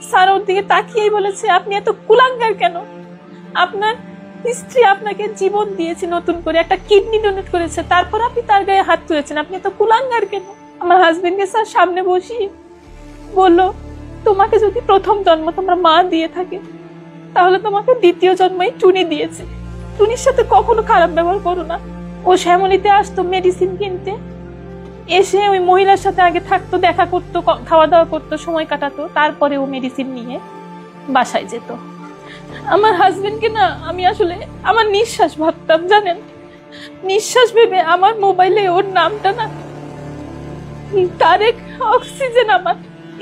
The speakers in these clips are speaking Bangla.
স্যার ওর দিকে তাকিয়েই বলেছে, আপনি এত কুলাঙ্গার কেন? আপনার স্ত্রী আপনাকে জীবন দিয়েছে, নতুন করে একটা কিডনি ডোনেট করেছে, তারপর আপনি তার গায়ে হাত তুলেছেন, আপনি এত কুলাঙ্গার কেন? আমার হাজবেন্ডকে স্যার সামনে বসিয়ে বললো, তোমাকে যদি প্রথম জন্ম তোমরা মা দিয়ে থাকে, তাহলে তোমাকে দ্বিতীয় জন্মই টুনি দিয়েছে। টুনির সাথে কখনো খারাপ ব্যবহার করো না। ও শ্যামলীতে আসতো মেডিসিন কিনতে, এসে ওই মহিলার সাথে আগে থাকতো, দেখা করতো, খাওয়া দাওয়া করতো, সময় কাটাতো, তারপরে ও মেডিসিন নিয়ে বাসায় যেত। আমার হাজবেন্ডকে না আমি আসলে আমার নিঃশ্বাস ভাবতাম, জানেন, নিঃশ্বাস ভেবে আমার মোবাইলে ওর নামটা না তারেক অক্সিজেন আমার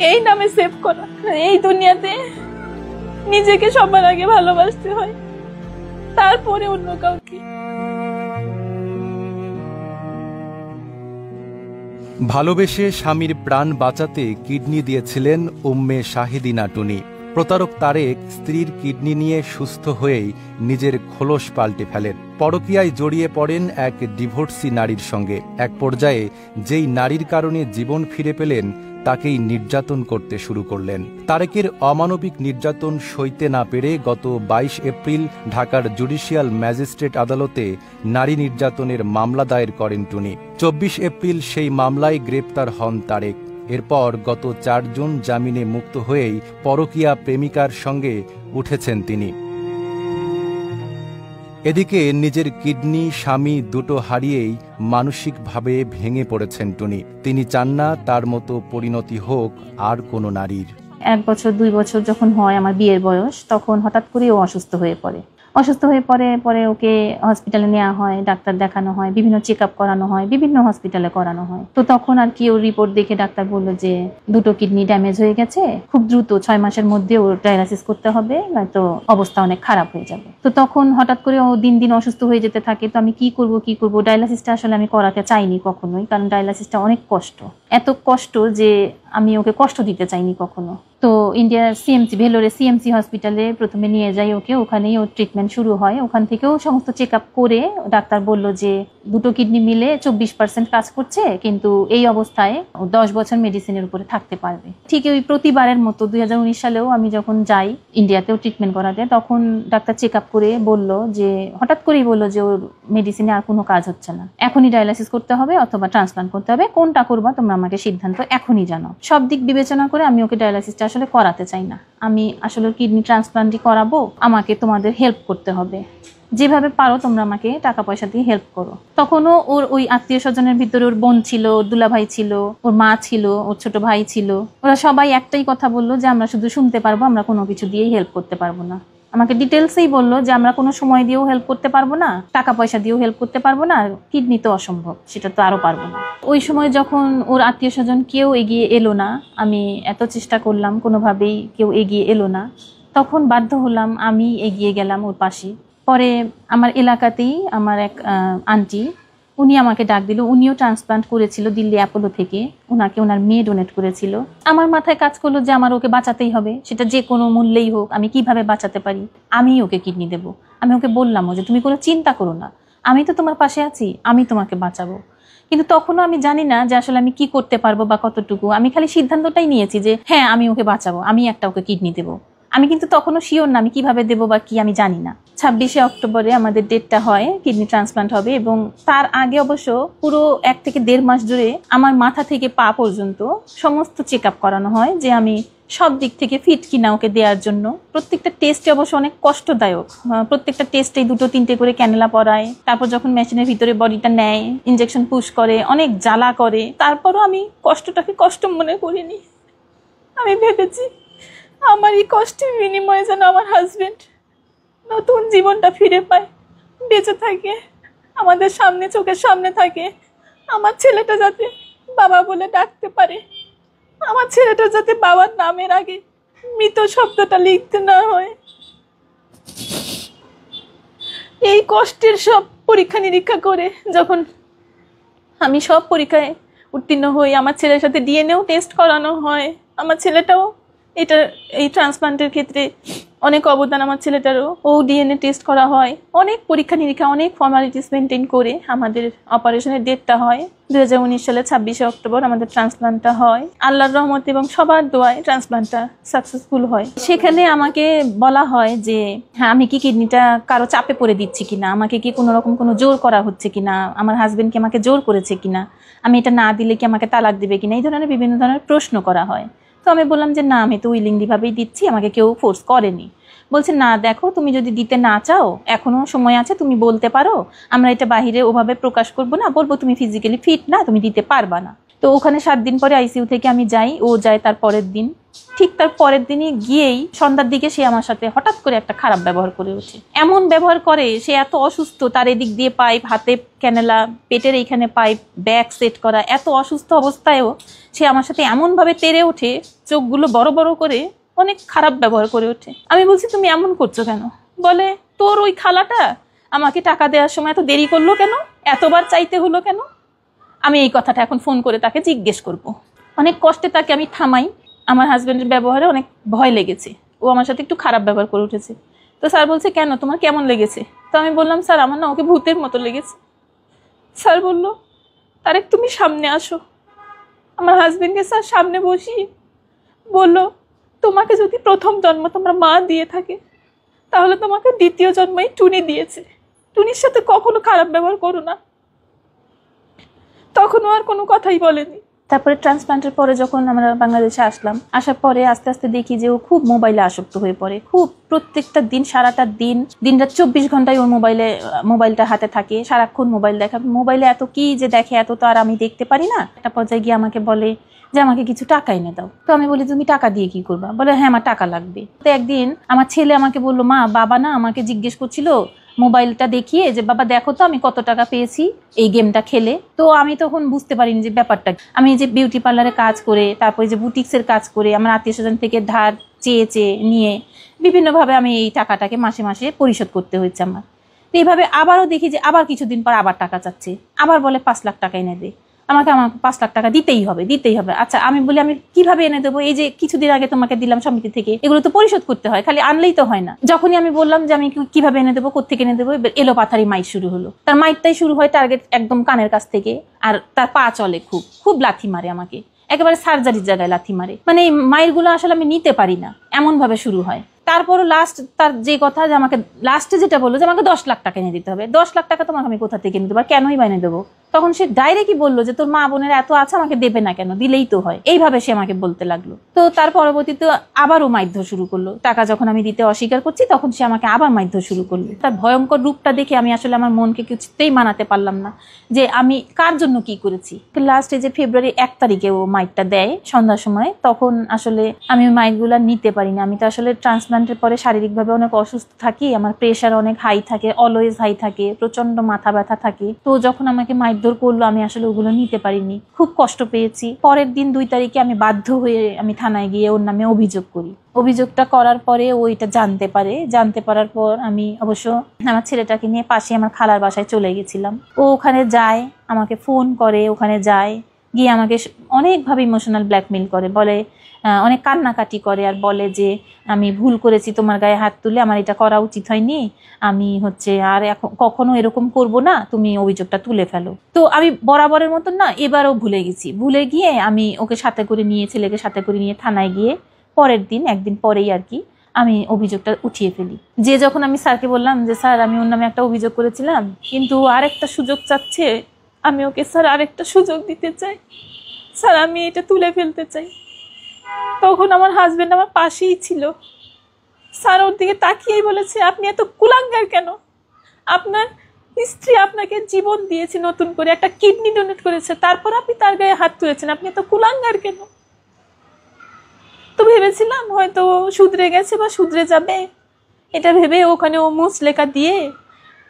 এই নামে সেভ করা। এই দুনিয়াতে নিজেকে সবার আগে ভালোবাসতে হয়, তারপরে অন্য কাউকে। ভালোবেসে স্বামীর প্রাণ বাঁচাতে কিডনি দিয়েছিলেন উম্মে শাহিদিনা টুনি। প্রতারক তারেক স্ত্রীর কিডনি নিয়ে সুস্থ হয়েই নিজের খোলস পাল্টে ফেলেন। পরকীয়ায় জড়িয়ে পড়েন এক ডিভোর্সি নারীর সঙ্গে। এক পর্যায়ে যেই নারীর কারণে জীবন ফিরে পেলেন, তাকেই নির্যাতন করতে শুরু করলেন। তারেকের অমানবিক নির্যাতন সইতে না পেরে গত 22 এপ্রিল ঢাকার জুডিশিয়াল ম্যাজিস্ট্রেট আদালতে নারী নির্যাতনের মামলা দায়ের করেন টুনি। 24 এপ্রিল সেই মামলায় গ্রেপ্তার হন তারেক। এরপর গত 4 জুন জামিনে মুক্ত হয়েই পরকীয়া প্রেমিকার সঙ্গে উঠেছেন তিনি। এদিকে নিজের কিডনি, স্বামী দুটো হারিয়েই মানসিকভাবে ভেঙে পড়েছেন টুনি। তিনি চান না তার মতো পরিণতি হোক আর কোনো নারীর। 1 বছর 2 বছর যখন হয় আমার বিয়ের বয়স, তখন হঠাৎ করে ও অসুস্থ হয়ে পড়ে। পরে ওকে হসপিটালে নেওয়া হয়, ডাক্তার দেখানো হয়, বিভিন্ন চেক আপ করানো হয়, বিভিন্ন হসপিটালে করানো হয়। তো তখন আর কি ওর রিপোর্ট দেখে ডাক্তার বললো যে 2টো কিডনি ড্যামেজ হয়ে গেছে, খুব দ্রুত 6 মাসের মধ্যে ওর ডায়ালাইসিস করতে হবে, নয়তো অবস্থা অনেক খারাপ হয়ে যাবে। তো তখন হঠাৎ করে ও দিন দিন অসুস্থ হয়ে যেতে থাকে। তো আমি কি করব, ডায়ালাইসিসটা আসলে আমি করাতে চাইনি কখনোই, কারণ ডায়ালাইসিসটা অনেক কষ্ট, এত কষ্ট যে আমি ওকে কষ্ট দিতে চাইনি কখনো। তো ইন্ডিয়ার সিএমসি, ভেলোরে সিএমসি হসপিটালে প্রথমে নিয়ে যাই ওকে, ওখানেই ওর ট্রিটমেন্ট শুরু হয়। ওখান থেকেও সমস্ত চেক আপ করে ডাক্তার বলল যে 2টো কিডনি মিলে 24% কাজ করছে, কিন্তু এই অবস্থায় 10 বছর মেডিসিনের উপরে থাকতে পারবে। ঠিক ওই প্রতিবারের মতো 2019 সালেও আমি যখন যাই ইন্ডিয়াতেও ট্রিটমেন্ট করাতে, তখন ডাক্তার চেক আপ করে বলল যে, হঠাৎ করেই বলল যে ওর মেডিসিনে আর কোনো কাজ হচ্ছে না, এখনই ডায়ালাইসিস করতে হবে অথবা ট্রান্সপ্লান্ট করতে হবে, কোনটা করবা তোমরা আমাকে সিদ্ধান্ত এখনই জানাও। সব দিক বিবেচনা করে আমি ওকে ডায়ালাইসিসটা আসলে করাতে চাই না, আমি আসলে কিডনি ট্রান্সপ্লান্টই করাবো, আমাকে তোমাদের হেল্প করতে হবে, যেভাবে পারো তোমরা আমাকে টাকা পয়সা দিয়ে হেল্প করো। তখনও ওর ওই আত্মীয় স্বজনের ভিতরে ওর বোন ছিল, ওর দুলাভাই ছিল, ওর মা ছিল, ওর ছোট ভাই ছিল। ওরা সবাই একটাই কথা বললো যে আমরা শুধু শুনতে পারবো, আমরা কোনো কিছু দিয়েই হেল্প করতে পারবো না। আমাকে ডিটেলসেই বললো যে আমরা কোনো সময় দিয়েও হেল্প করতে পারবো না, টাকা পয়সা দিয়েও হেল্প করতে পারবো না, কিডনি তো অসম্ভব, সেটা তো আরো পারবো না। ওই সময় যখন ওর আত্মীয় স্বজন কেউ এগিয়ে এলো না, আমি এত চেষ্টা করলাম, কোনোভাবেই কেউ এগিয়ে এলো না, তখন বাধ্য হলাম আমি এগিয়ে গেলাম ওর পাশে। পরে আমার এলাকাতেই আমার এক আন্টি, উনি আমাকে ডাক দিল। উনিও ট্রান্সপ্লান্ট করেছিল দিল্লি অ্যাপোলো থেকে, ওনাকে ওনার মেয়ে ডোনেট করেছিল। আমার মাথায় কাজ করলো যে আমার ওকে বাঁচাতেই হবে, সেটা যে কোনো মূল্যেই হোক। আমি কিভাবে বাঁচাতে পারি, আমি ওকে কিডনি দেব। আমি ওকে বললামও যে তুমি কোনো চিন্তা করো না, আমি তো তোমার পাশে আছি, আমি তোমাকে বাঁচাবো। কিন্তু তখনও আমি জানি না যে আসলে আমি কি করতে পারবো বা কতটুকু। আমি খালি সিদ্ধান্তটাই নিয়েছি যে হ্যাঁ আমি ওকে বাঁচাবো, আমি একটা ওকে কিডনি দেবো। আমি কিন্তু তখনও শিওর না আমি কিভাবে দেবো বা কি, আমি জানি না। 26শে অক্টোবরে আমাদের ডেটটা হয়, কিডনি ট্রান্সপ্লান্ট হবে। এবং তার আগে অবশ্য পুরো 1 থেকে 1.5 মাস জুড়ে আমার মাথা থেকে পা পর্যন্ত সমস্ত চেক আপ করানো হয় যে আমি সব দিক থেকে ফিট কিনা ওকে দেওয়ার জন্য। প্রত্যেকটা টেস্টে অবশ্য অনেক কষ্টদায়ক, প্রত্যেকটা টেস্টেই 2-3টে করে ক্যানেলা পরায়, তারপর যখন মেশিনের ভিতরে বডিটা নেয়, ইনজেকশন পুশ করে, অনেক জ্বালা করে। তারপরও আমি কষ্টটাকে কষ্ট মনে করিনি। আমি ভেবেছি আমার এই কষ্টের বিনিময়ে যেন আমার হাজবেন্ড নতুন জীবনটা ফিরে পায়, বেঁচে থাকে, আমাদের সামনে, চোখের সামনে থাকে। আমার ছেলেটা যাতে বাবা বলে ডাকতে পারে, আমার ছেলেটা যাতে বাবার নামের আগে মৃত শব্দটা লিখতে না হয়। এই কষ্টের সব পরীক্ষা নিরীক্ষা করে যখন আমি সব পরীক্ষায় উত্তীর্ণ হই, আমার ছেলের সাথে ডিএনএও টেস্ট করানো হয়, আমার ছেলেটাও এই ট্রান্সপ্লান্টের ক্ষেত্রে অনেক অবদান আমার ছেলেটারও। ও ডিএনএ টেস্ট করা হয়, অনেক পরীক্ষা নিরীক্ষা, অনেক ফর্মালিটিস মেনটেন করে আমাদের অপারেশনের ডেটটা হয় 2019 সালে 26শে অক্টোবর আমাদের ট্রান্সপ্লান্টটা হয়। আল্লাহর রহমত এবং সবার দোয়ায় ট্রান্সপ্লান্টটা সাকসেসফুল হয়। সেখানে আমাকে বলা হয় যে হ্যাঁ, আমি কি কিডনিটা কারো চাপে পড়ে দিচ্ছি কিনা, আমাকে কি কোনো রকম কোনো জোর করা হচ্ছে কিনা, আমার হাজবেন্ড কি আমাকে জোর করেছে কিনা, আমি এটা না দিলে কি আমাকে তালাক দিবে কিনা, এই ধরনের বিভিন্ন ধরনের প্রশ্ন করা হয়। তো আমি বললাম যে না, আমি তো উইলিংলি ভাবেই দিচ্ছি, আমাকে কেউ ফোর্স করেনি। বলছে না দেখো, তুমি যদি দিতে না চাও এখনো সময় আছে, তুমি বলতে পারো, আমরা এটা বাহিরে ওভাবে প্রকাশ করবো না, বলবো তুমি ফিজিক্যালি ফিট না, তুমি দিতে পারবা না। তো ওখানে 7 দিন পরে আইসিইউ থেকে আমি যাই, ও যায় তার পরের দিন। ঠিক তার পরের দিনই গিয়েই সন্ধ্যার দিকে সে আমার সাথে হঠাৎ করে একটা খারাপ ব্যবহার করে ওঠে। এমন ব্যবহার করে, সে এত অসুস্থ, তার এদিক দিয়ে পাইপ, হাতে ক্যানেলা, পেটের এইখানে পাইপ, ব্যাগ সেট করা, এত অসুস্থ অবস্থায়ও সে আমার সাথে এমনভাবে তেড়ে ওঠে, চোখগুলো বড় বড় করে অনেক খারাপ ব্যবহার করে ওঠে। আমি বলছি তুমি এমন করছো কেন? বলে তোর ওই খালাটা আমাকে টাকা দেওয়ার সময় এত দেরি করলো কেন, এতবার চাইতে হলো কেন? আমি এই কথাটা এখন ফোন করে তাকে জিজ্ঞেস করব। অনেক কষ্টে তাকে আমি থামাই। আমার হাজব্যান্ডের ব্যবহারে অনেক ভয় লেগেছে, ও আমার সাথে একটু খারাপ ব্যবহার করে উঠেছে। তো স্যার বলছে কেন, তোমার কেমন লেগেছে? তো আমি বললাম স্যার আমার না ওকে ভূতের মতো লেগেছে। স্যার বলল তারেক তুমি সামনে আসো। আমার হাজব্যান্ডকে স্যার সামনে বসিয়ে বলল তোমাকে যদি প্রথম জন্ম তোমার মা দিয়ে থাকে, তাহলে তোমাকে দ্বিতীয় জন্মই টুনি দিয়েছে, টুনির সাথে কখনো খারাপ ব্যবহার করো না। তখনও আর কোনো কথাই বলেনি। তারপরে ট্রান্সপ্লান্টের পরে যখন আমরা বাংলাদেশে আসলাম, আসার পরে আস্তে আস্তে দেখি যে ও খুব মোবাইলে আসক্ত হয়ে পড়ে। খুব প্রত্যেকটা দিন, সারাটা দিনরাত 24 ঘন্টায় ওর মোবাইলটা হাতে থাকে, সারাক্ষণ মোবাইল দেখা। মোবাইলে এত কি যে দেখে, এত তো আর আমি দেখতে পারি না। একটা পর্যায়ে গিয়ে আমাকে বলে যে আমাকে কিছু টাকা এনে দাও। তো আমি বলি তুমি টাকা দিয়ে কি করবা? বলে হ্যাঁ আমার টাকা লাগবে। তো একদিন আমার ছেলে আমাকে বললো মা, বাবা না আমাকে জিজ্ঞেস করছিল মোবাইলটা দেখিয়ে যে বাবা দেখো তো আমি কত টাকা পেয়েছি এই গেমটা খেলে। তো আমি তখন বুঝতে পারিনি যে ব্যাপারটা। আমি যে বিউটি পার্লারে কাজ করে, তারপরে যে বুটিক্সের কাজ করে, আমার আত্মীয় স্বজন থেকে ধার চেয়ে নিয়ে বিভিন্নভাবে আমি এই টাকাটাকে মাসে মাসে পরিশোধ করতে হয়েছে আমার। তো এইভাবে আবারও দেখি যে আবার কিছুদিন পর আবার টাকা চাচ্ছে, আবার বলে 5 লাখ টাকা এনে দে, আমাকে 5 লাখ টাকা দিতেই হবে। আচ্ছা আমি বলি আমি কিভাবে এনে দেবো? এই যে কিছুদিন আগে তোমাকে দিলাম সমিতি থেকে, এগুলো তো পরিশোধ করতে হয়, খালি আনলেই তো হয় না। যখনই আমি বললাম যে আমি কিভাবে এনে দেবো, কোত্থেকে এনে দেবো, এলো পাথারি মাইট শুরু হলো। তার মাইটটাই শুরু হয় টার্গেট একদম কানের কাছ থেকে, আর তার পা চলে, খুব লাথি মারে আমাকে, একেবারে সার্জারির জায়গায় লাথি মারে। মানে এই মায়ের গুলো আসলে আমি নিতে পারি না, এমন ভাবে শুরু হয়। তারপরও লাস্ট তার যে কথা যে আমাকে লাস্টে যেটা বললো যে আমাকে 10 লাখ টাকা এনে দিতে হবে। 10 লাখ টাকা তোমাকে আমি কোথা থেকে এনে দেবো, আর কেনই বা এনে দেবো? তখন সে ডাইরেক্টই বললো যে তোর মা বোনের এত আছে, আমাকে দেবে না কেন, দিলেই তো হয়। এইভাবে সে আমাকে বলতে লাগলো। তো তার পরবর্তীতে আবারও মারধর শুরু করলো। টাকা যখন আমি দিতে অস্বীকার করছি, তখন সে আমাকে আবার মারধর শুরু করলো। তার ভয়ঙ্কর রূপটা দেখে আমি আসলে আমার মনকে কিছুতেই মানাতে পারলাম না যে আমি কার জন্য কি করেছি। লাস্টে যে ফেব্রুয়ারি 1 তারিখে ও মাইটটা দেয় সন্ধ্যার সময়, তখন আসলে আমি ওই মাইটগুলো নিতে পারি না। আমি তো আসলে ট্রান্সপ্লান্টের পরে শারীরিকভাবে অনেক অসুস্থ থাকি, আমার প্রেশার অনেক হাই থাকে, অলওয়েজ হাই থাকে, প্রচন্ড মাথা ব্যথা থাকে। তো যখন আমাকে মারধর করলো, আমি আসলে ওগুলো নিতে পারিনি, খুব কষ্ট পেয়েছি। পরের দিন 2 তারিখে আমি বাধ্য হয়ে আমি থানায় গিয়ে ওর নামে অভিযোগ করি। অভিযোগটা করার পরে ও এটা জানতে পারার পর আমি অবশ্য আমার ছেলেটাকে নিয়ে পাশে আমার খালার বাসায় চলে গেছিলাম। ও ওখানে যায়, আমাকে ফোন করে, ওখানে যায়, গিয়ে আমাকে অনেকভাবে ইমোশনাল ব্ল্যাকমেল করে, বলে অনেক কান্নাকাটি করে, আর বলে যে আমি ভুল করেছি, তোমার গায়ে হাত তুলে আমার এটা করা উচিত হয়নি, আমি আর এখন কখনো এরকম করব না, তুমি অভিযোগটা তুলে ফেলো। তো আমি বরাবরের মতন না এবারও ভুলে গিয়ে আমি ওকে ছেলেকে সাথে করে নিয়ে থানায় গিয়ে পরের দিন, একদিন পরেই আর কি, আমি অভিযোগটা উঠিয়ে ফেলি। যখন আমি স্যারকে বললাম যে স্যার আমি ওর নামে একটা অভিযোগ করেছিলাম, কিন্তু আরেকটা সুযোগ চাচ্ছে, আমি ওকে স্যার আরেকটা সুযোগ দিতে চাই, স্যার আমি এটা তুলে ফেলতে চাই। তখন আমার হাজবেন্ড আমার পাশেই ছিল। স্যার ওর দিকে তাকিয়েই বলেছে আপনি এত কুলাঙ্গার কেন? আপনার স্ত্রী আপনাকে জীবন দিয়েছে, নতুন করে একটা কিডনি ডোনেট করেছে, তারপর আপনি তার গায়ে হাত তুলেছেন, আপনি এত কুলাঙ্গার কেন? তো ভেবেছিলাম হয়তো শুধরে গেছে বা শুধরে যাবে, এটা ভেবে ওখানে ও মুচলেখা দিয়ে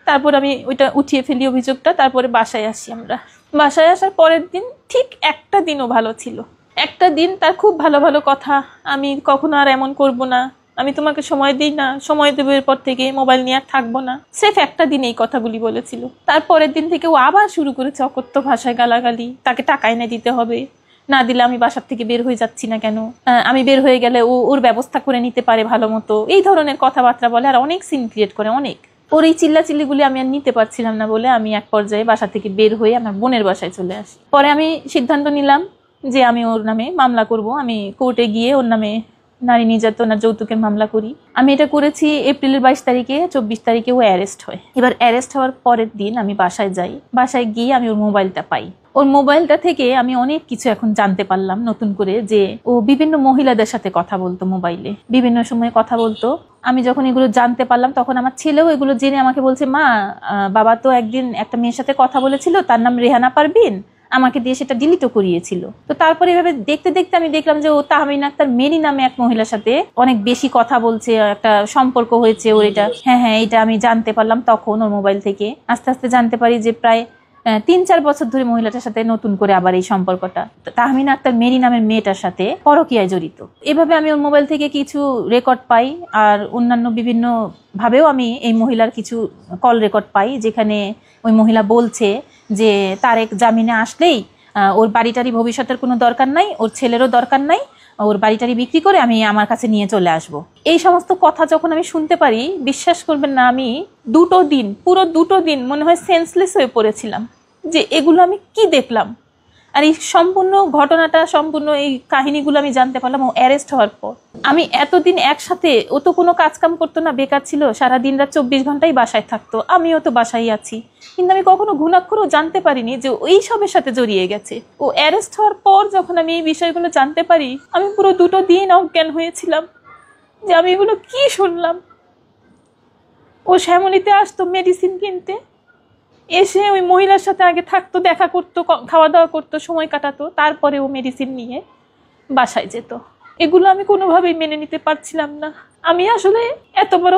তারপর আমি ওইটা উঠিয়ে ফেলি অভিযোগটা। তারপরে বাসায় আসি। আমরা বাসায় আসার পরের দিন ঠিক একটা দিনও ভালো ছিল। একটা দিন তার খুব ভালো ভালো কথা, আমি কখনো আর এমন করব না, আমি তোমাকে সময় দিই না, সময় দেবো, এরপর থেকে মোবাইল নিয়ে আর থাকবো না, সেফ একটা দিন এই কথাগুলি বলেছিল। তারপরের দিন থেকে ও আবার শুরু করেছে অকথ্য ভাষায় গালাগালি, তাকে টাকা এনে দিতে হবে, না দিলে আমি বাসার থেকে বের হয়ে যাচ্ছি না কেন, আমি বের হয়ে গেলে ওর ব্যবস্থা করে নিতে পারে ভালো মতো, এই ধরনের কথাবার্তা বলে আর অনেক সিন ক্রিয়েট করে। অনেক ওর এই চিল্লাচিল্লিগুলি আমি আর নিতে পারছিলাম না বলে আমি এক পর্যায়ে বাসা থেকে বের হয়ে আমার বোনের বাসায় চলে আসি। পরে আমি সিদ্ধান্ত নিলাম যে আমি ওর নামে মামলা করব, আমি কোর্টে গিয়ে ওর নামে নারী নির্যাতন আর যৌতুকের মামলা করি। আমি এটা করেছি এপ্রিলের 22 তারিখে। 24 তারিখে ও অ্যারেস্ট হয়। এবার অ্যারেস্ট হওয়ার পরের দিন আমি বাসায় যাই। বাসায় গিয়ে আমি ওর মোবাইলটা পাই। ওর মোবাইলটা থেকে আমি অনেক কিছু এখন জানতে পারলাম নতুন করে, যে ও বিভিন্ন মহিলাদের সাথে কথা বলতো, মোবাইলে বিভিন্ন সময় কথা বলতো। আমি যখন এগুলো জানতে পারলাম তখন আমার ছেলেও এগুলো জেনে আমাকে বলছে, মা বাবা তো একদিন একটা মেয়ের সাথে কথা বলেছিল, তার নাম রেহানা পারভিন, আমাকে দিয়ে সেটা ডিলিটও করিয়েছিল। তো তারপরে এভাবে দেখতে দেখতে আমি দেখলাম যে ও তাহমিনা আক্তার মেরি নামে এক মহিলার সাথে অনেক বেশি কথা বলছে, একটা সম্পর্ক হয়েছে ওর। এটা হ্যাঁ এটা আমি জানতে পারলাম তখন ওর মোবাইল থেকে। আস্তে আস্তে জানতে পারি যে প্রায় 3-4 বছর ধরে মহিলাটার সাথে নতুন করে আবার এই সম্পর্কটা তাহমিনা আক্তার মেরি নামের মেয়েটার সাথে পরকীয়ায় জড়িত। এভাবে আমি ওর মোবাইল থেকে কিছু রেকর্ড পাই, আর অন্যান্য বিভিন্ন ভাবেও আমি এই মহিলার কিছু কল রেকর্ড পাই, যেখানে ওই মহিলা বলছে যে তারেক জামিনে আসলেই ওর বাড়িটারি ভবিষ্যতের কোনো দরকার নাই, ওর ছেলেরও দরকার নাই, ওর বাড়িটারি বিক্রি করে আমি আমার কাছে নিয়ে চলে আসব। এই সমস্ত কথা যখন আমি শুনতে পারি, বিশ্বাস করবেন না, আমি পুরো দুটো দিন মনে হয় সেন্সলেস হয়ে পড়েছিলাম যে এগুলো আমি কি দেখলাম। আর এই সম্পূর্ণ ঘটনাটা, সম্পূর্ণ এই কাহিনীগুলো আমি জানতে পারলাম ও অ্যারেস্ট হওয়ার পর। আমি এতদিন একসাথে, ও তো কোনো কাজকাম করতো না, বেকার ছিল, সারা দিন রাত 24 ঘন্টাই বাসায় থাকতো, আমিও তো বাসায় আছি, কিন্তু আমি কখনো ঘুণাক্ষরও জানতে পারিনি যে ওই সবের সাথে জড়িয়ে গেছে। ও অ্যারেস্ট হওয়ার পর যখন আমি এই বিষয়গুলো জানতে পারি, আমি পুরো 2 দিন অজ্ঞান হয়েছিলাম যে আমি এগুলো কি শুনলাম। ও শ্যামলীতে আসতো মেডিসিন কিনতে, এসে ওই মহিলার সাথে আগে থাকতো, দেখা করতো, খাওয়া দাওয়া করতো, সময় কাটাতো, তারপরে ও মেডিসিন নিয়ে বাসায় যেত। এগুলো আমি কোনোভাবেই মেনে নিতে পারছিলাম না। আমি আসলে এত বড়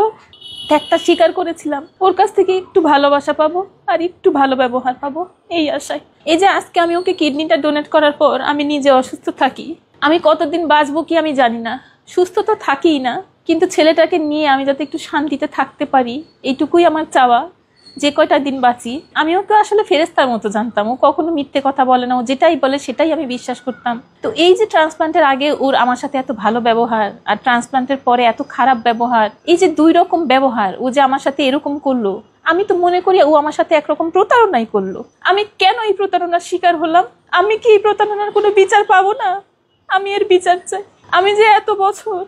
ত্যাগটা স্বীকার করেছিলাম, ওর কাছ থেকে একটু ভালোবাসা পাবো আর একটু ভালো ব্যবহার পাবো, এই আশায়। এই যে আজকে আমি ওকে কিডনিটা ডোনেট করার পর আমি নিজে অসুস্থ থাকি, আমি কতদিন বাঁচবো কি আমি জানি না, সুস্থ তো থাকিই না, কিন্তু ছেলেটাকে নিয়ে আমি যাতে একটু শান্তিতে থাকতে পারি, এইটুকুই আমার চাওয়া। যে কয়টা দিন বাঁচি, আমি ওকে আসলে ফেরেস্তার মতো জানতাম, ও কখনো মিথ্যে কথা বলে না, ও যেটাই বলে সেটাই আমি বিশ্বাস করতাম। তো এই যে ট্রান্সপ্লান্টের আগে ওর আমার সাথে এত ভালো ব্যবহার, আর ট্রান্সপ্লান্টের পরে এত খারাপ ব্যবহার, এই যে 2 রকম ব্যবহার, ও যে আমার সাথে এরকম করলো, আমি তো মনে করি ও আমার সাথে একরকম প্রতারণাই করলো। আমি কেন এই প্রতারণার শিকার হলাম? আমি কি এই প্রতারণার কোনো বিচার পাবো না? আমি এর বিচার চাই। আমি যে এত বছর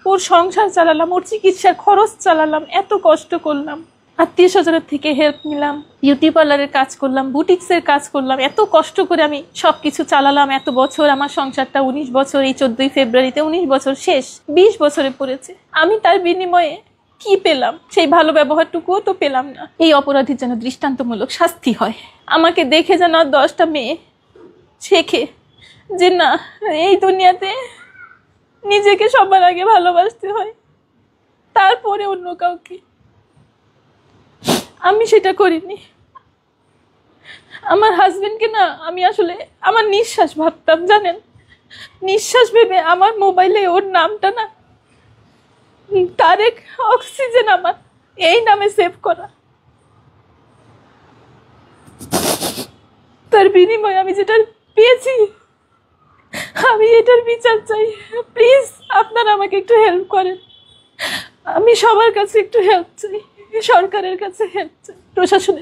ওর সংসার চালালাম, ওর চিকিৎসার খরচ চালালাম, এত কষ্ট করলাম, আত্মীয় স্বজনের থেকে হেল্প নিলাম, বিউটি পার্লারের কাজ করলাম, বুটিক্সের কাজ করলাম, এত কষ্ট করে আমি সবকিছু চালালাম এত বছর। আমার সংসারটা 19 বছর, এই 14 ফেব্রুয়ারিতে 19 বছর শেষ, 20 বছরে পড়েছে। আমি তার বিনিময়ে কি পেলাম? সেই ভালো ব্যবহারটুকুও তো পেলাম না। এই অপরাধীর যেন দৃষ্টান্তমূলক শাস্তি হয়। আমাকে দেখে যেন 10টা মেয়ে শেখে যে না, এই দুনিয়াতে নিজেকে সবার আগে ভালোবাসতে হয়, তারপরে অন্য কাউকে। আমি সেটা করিনি। আমার হাজবেন্ডকে না আমি আসলে আমার নিঃশ্বাস ভাবতাম, জানেন, নিঃশ্বাস ভেবে আমার মোবাইলে ওর নামটা না তারেক অক্সিজেন আমার এই নামে সেভ করা। তার বিনিময়ে আমি যেটা পেয়েছি, আমি এটার বিচার চাই। প্লিজ আপনারা আমাকে একটু হেল্প করেন। আমি সবার কাছে একটু হেল্প চাই, সরকারের কাছে হেল্প চাই, প্রশাসনের।